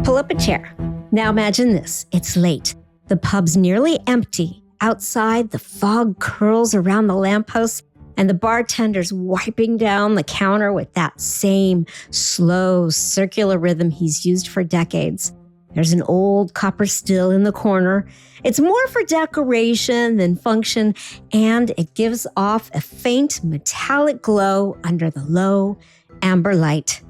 Pull up a chair. Now imagine this. It's late. The pub's nearly empty. Outside, the fog curls around the lampposts, and the bartender's wiping down the counter with that same slow, circular rhythm he's used for decades. There's an old copper still in the corner. It's more for decoration than function, and it gives off a faint metallic glow under the low amber light.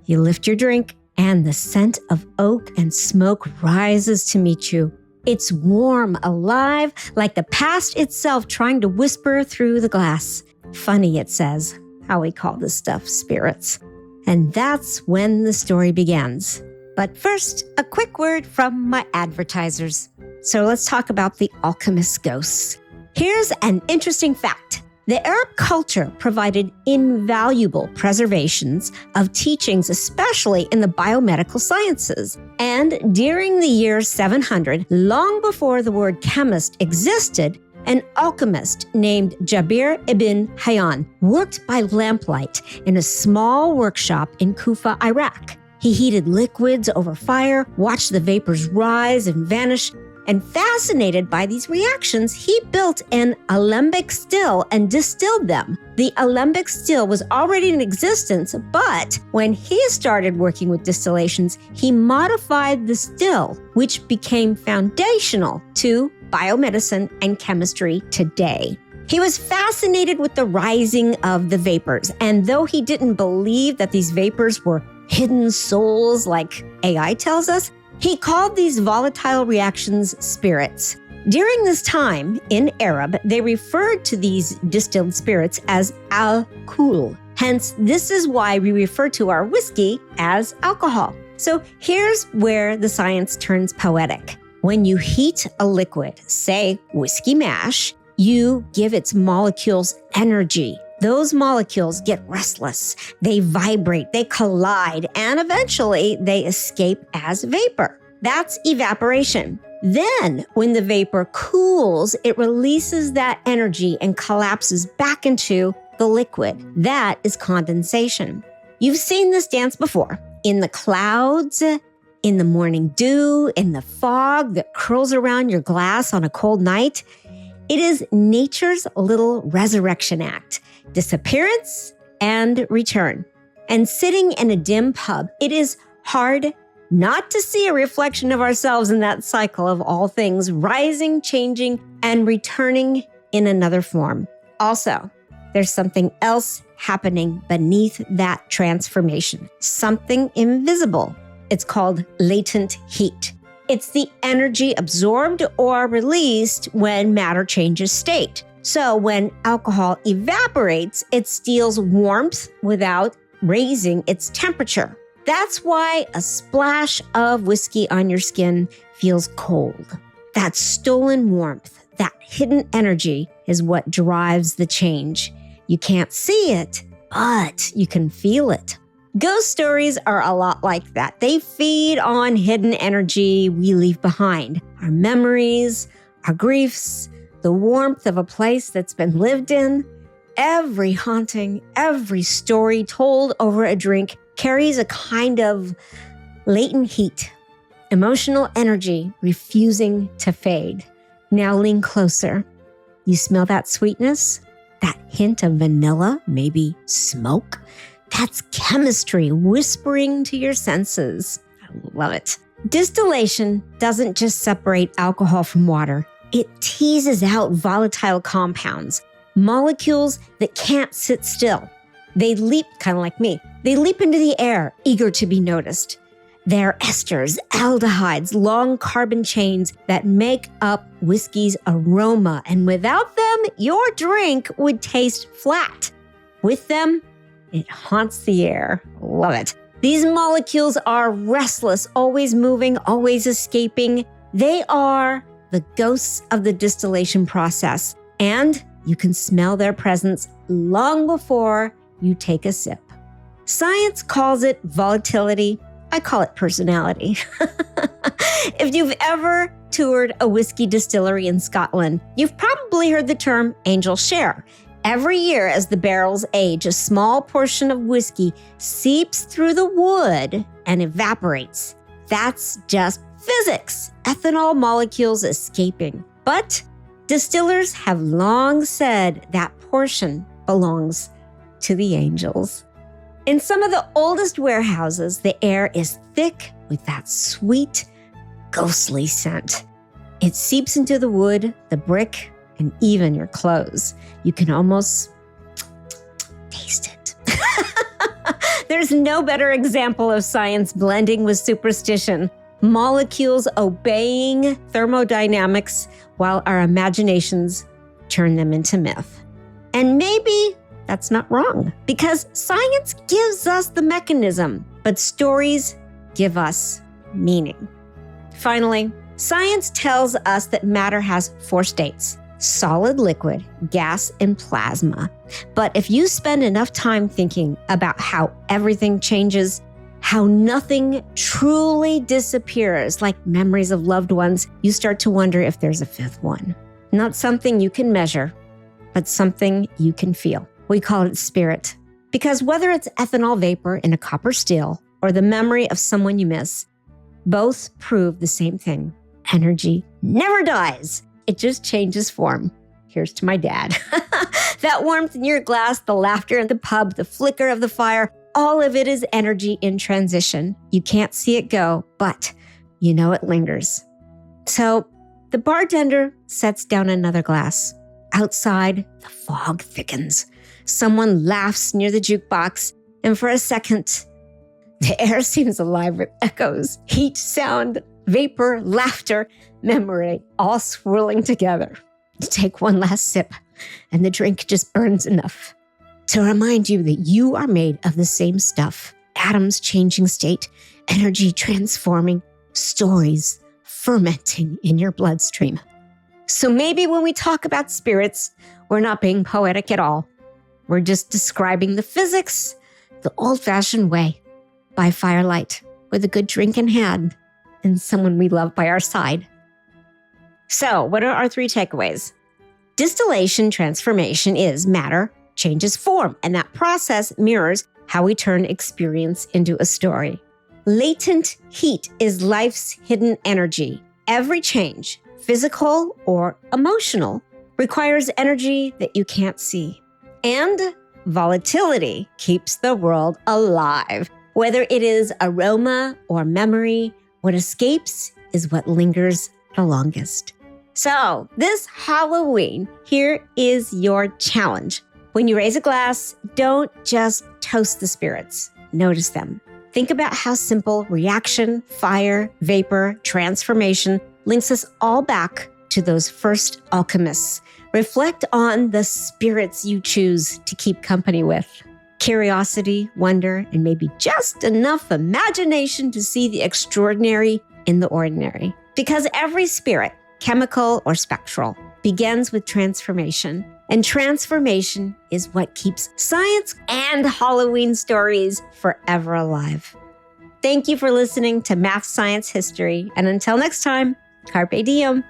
You lift your drink, and the scent of oak and smoke rises to meet you. It's warm, alive, like the past itself trying to whisper through the glass. Funny, it says, how we call this stuff spirits. And that's when the story begins. But first, a quick word from my advertisers. So let's talk about the alchemist's ghosts. Here's an interesting fact. The Arab culture provided invaluable preservations of teachings, especially in the biomedical sciences. And during the year 700, long before the word chemist existed, an alchemist named Jabir ibn Hayyan worked by lamplight in a small workshop in Kufa, Iraq. He heated liquids over fire, watched the vapors rise and vanish, and fascinated by these reactions, he built an alembic still and distilled them. The alembic still was already in existence, but when he started working with distillations, he modified the still, which became foundational to biomedicine and chemistry today. He was fascinated with the rising of the vapors, and though he didn't believe that these vapors were hidden souls like AI tells us, he called these volatile reactions spirits. During this time, in Arab, they referred to these distilled spirits as al-kul. Hence, this is why we refer to our whiskey as alcohol. So here's where the science turns poetic. When you heat a liquid, say whiskey mash, you give its molecules energy. Those molecules get restless, they vibrate, they collide, and eventually they escape as vapor. That's evaporation. Then, when the vapor cools, it releases that energy and collapses back into the liquid. That is condensation. You've seen this dance before. In the clouds, in the morning dew, in the fog that curls around your glass on a cold night. It is nature's little resurrection act. Disappearance and return. And sitting in a dim pub, it is hard not to see a reflection of ourselves in that cycle of all things rising, changing, and returning in another form. Also, there's something else happening beneath that transformation, something invisible. It's called latent heat. It's the energy absorbed or released when matter changes state. So when alcohol evaporates, it steals warmth without raising its temperature. That's why a splash of whiskey on your skin feels cold. That stolen warmth, that hidden energy is what drives the change. You can't see it, but you can feel it. Ghost stories are a lot like that. They feed on hidden energy we leave behind. Our memories, our griefs, the warmth of a place that's been lived in. Every haunting, every story told over a drink carries a kind of latent heat, emotional energy refusing to fade. Now lean closer. You smell that sweetness? That hint of vanilla, maybe smoke? That's chemistry whispering to your senses. I love it. Distillation doesn't just separate alcohol from water. It teases out volatile compounds, molecules that can't sit still. They leap, kind of like me, they leap into the air, eager to be noticed. They're esters, aldehydes, long carbon chains that make up whiskey's aroma. And without them, your drink would taste flat. With them, it haunts the air. Love it. These molecules are restless, always moving, always escaping. They are the ghosts of the distillation process, and you can smell their presence long before you take a sip. Science calls it volatility. I call it personality. If you've ever toured a whiskey distillery in Scotland, you've probably heard the term angel share. Every year as the barrels age, a small portion of whiskey seeps through the wood and evaporates. That's just physics, ethanol molecules escaping. But distillers have long said that portion belongs to the angels. In some of the oldest warehouses, the air is thick with that sweet, ghostly scent. It seeps into the wood, the brick, and even your clothes. You can almost taste it. There's no better example of science blending with superstition. Molecules obeying thermodynamics while our imaginations turn them into myth. And maybe that's not wrong, because science gives us the mechanism, but stories give us meaning. Finally, science tells us that matter has 4 states: solid, liquid, gas, and plasma. But if you spend enough time thinking about how everything changes, how nothing truly disappears, like memories of loved ones, you start to wonder if there's a 5th one. Not something you can measure, but something you can feel. We call it spirit. Because whether it's ethanol vapor in a copper still or the memory of someone you miss, both prove the same thing. Energy never dies. It just changes form. Here's to my dad. That warmth in your glass, the laughter in the pub, the flicker of the fire, all of it is energy in transition. You can't see it go, but you know it lingers. So the bartender sets down another glass. Outside, the fog thickens. Someone laughs near the jukebox, and for a second, the air seems alive with echoes, heat, sound, vapor, laughter, memory, all swirling together. You take one last sip, and the drink just burns enough to remind you that you are made of the same stuff. Atoms changing state, energy transforming, stories fermenting in your bloodstream. So maybe when we talk about spirits, we're not being poetic at all. We're just describing the physics the old-fashioned way, by firelight, with a good drink in hand and someone we love by our side. So what are our 3 takeaways? Distillation transformation is matter changes form, and that process mirrors how we turn experience into a story. Latent heat is life's hidden energy. Every change, physical or emotional, requires energy that you can't see. And volatility keeps the world alive. Whether it is aroma or memory, what escapes is what lingers the longest. So this Halloween, here is your challenge. When you raise a glass, don't just toast the spirits. Notice them. Think about how simple reaction, fire, vapor, transformation links us all back to those first alchemists. Reflect on the spirits you choose to keep company with. Curiosity, wonder, and maybe just enough imagination to see the extraordinary in the ordinary. Because every spirit, chemical or spectral, begins with transformation. And transformation is what keeps science and Halloween stories forever alive. Thank you for listening to Math Science History. And until next time, Carpe Diem.